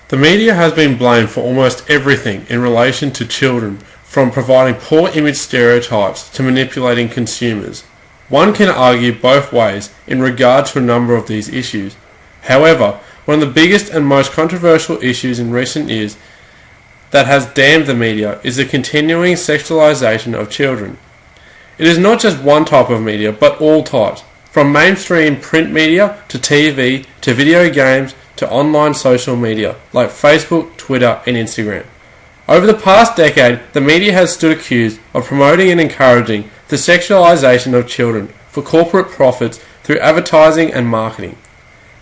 The media has been blamed for almost everything in relation to children, from providing poor image stereotypes to manipulating consumers. One can argue both ways in regard to a number of these issues. However, one of the biggest and most controversial issues in recent years that has damned the media is the continuing sexualization of children. It is not just one type of media, but all types, from mainstream print media to TV to video games to online social media like Facebook, Twitter and Instagram. Over the past decade, the media has stood accused of promoting and encouraging the sexualization of children for corporate profits through advertising and marketing.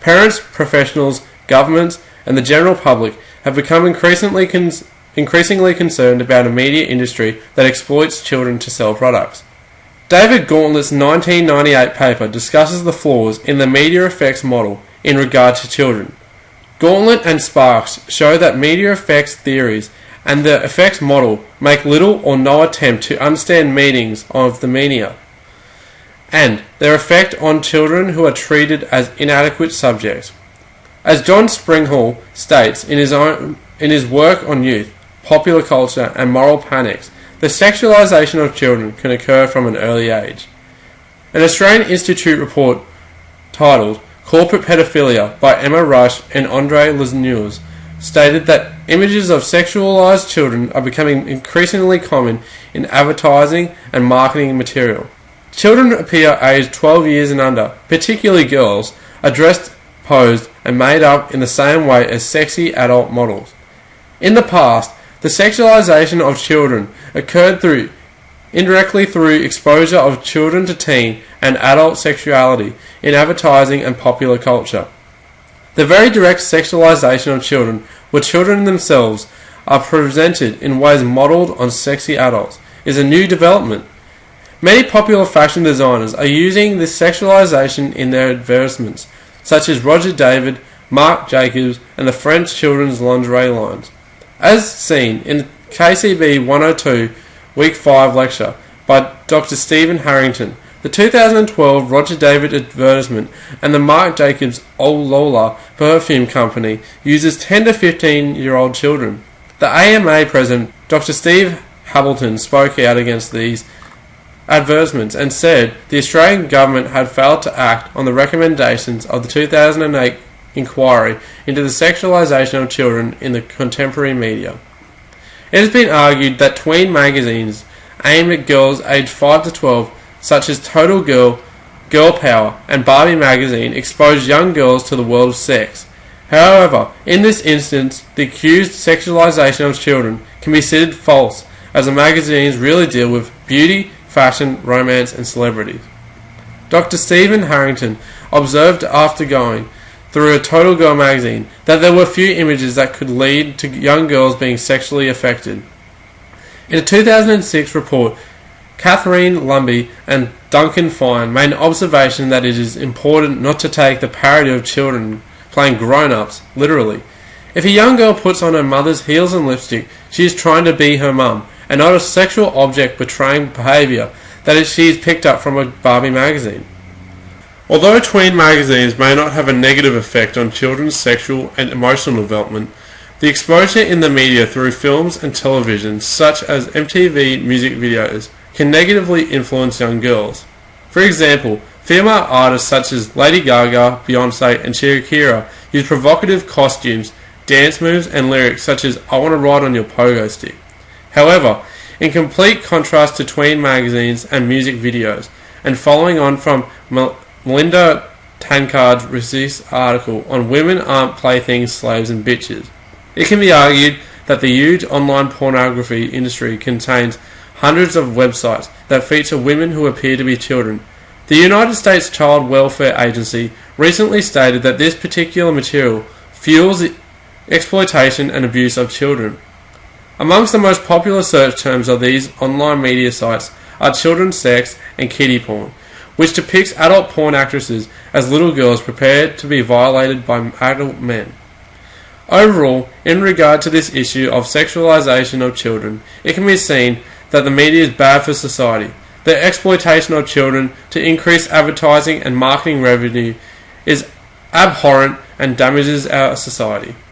Parents, professionals, governments and the general public have become increasingly concerned about a media industry that exploits children to sell products. David Gauntlet's 1998 paper discusses the flaws in the media effects model in regard to children. Gauntlet and Sparks show that media effects theories and the effects model make little or no attempt to understand meanings of the media and their effect on children who are treated as inadequate subjects. As John Springhall states in his work on youth, popular culture and moral panics, the sexualization of children can occur from an early age. An Australian Institute report titled Corporate Pedophilia by Emma Rush and Andre Lesneux stated that images of sexualized children are becoming increasingly common in advertising and marketing material. Children appear aged 12 years and under, particularly girls, are dressed, posed and made up in the same way as sexy adult models. In the past, the sexualization of children occurred indirectly through exposure of children to teen and adult sexuality in advertising and popular culture. The very direct sexualization of children, where children themselves are presented in ways modelled on sexy adults, is a new development. Many popular fashion designers are using this sexualization in their advertisements, such as Roger David, Marc Jacobs and the French children's lingerie lines. As seen in the KCB102 Week 5 lecture by Dr. Stephen Harrington, the 2012 Roger David advertisement and the Marc Jacobs Old Lola perfume company uses 10 to 15-year-old children. The AMA president, Dr. Steve Hamilton, spoke out against these advertisements and said the Australian government had failed to act on the recommendations of the 2008 inquiry into the sexualization of children in the contemporary media. It has been argued that tween magazines aimed at girls aged 5 to 12, such as Total Girl, Girl Power and Barbie magazine, expose young girls to the world of sex. However, in this instance, the accused sexualization of children can be considered false, as the magazines really deal with beauty, fashion, romance and celebrities. Dr. Stephen Harrington observed after going through a Total Girl magazine that there were few images that could lead to young girls being sexually affected. In a 2006 report, Catherine Lumby and Duncan Fine made an observation that it is important not to take the parody of children playing grown-ups literally. If a young girl puts on her mother's heels and lipstick, she is trying to be her mum, and not a sexual object betraying behaviour that she is picked up from a Barbie magazine. Although tween magazines may not have a negative effect on children's sexual and emotional development, the exposure in the media through films and television, such as MTV music videos, can negatively influence young girls. For example, female artists such as Lady Gaga, Beyonce and Shakira use provocative costumes, dance moves and lyrics such as "I want to ride on your pogo stick." However, in complete contrast to tween magazines and music videos, and following on from Melinda Tankard's recent article on "Women Aren't Playthings, Slaves and Bitches," it can be argued that the huge online pornography industry contains hundreds of websites that feature women who appear to be children. The United States Child Welfare Agency recently stated that this particular material fuels the exploitation and abuse of children. Amongst the most popular search terms of these online media sites are children's sex and kiddie porn, which depicts adult porn actresses as little girls prepared to be violated by adult men. Overall, in regard to this issue of sexualization of children, it can be seen that the media is bad for society. The exploitation of children to increase advertising and marketing revenue is abhorrent and damages our society.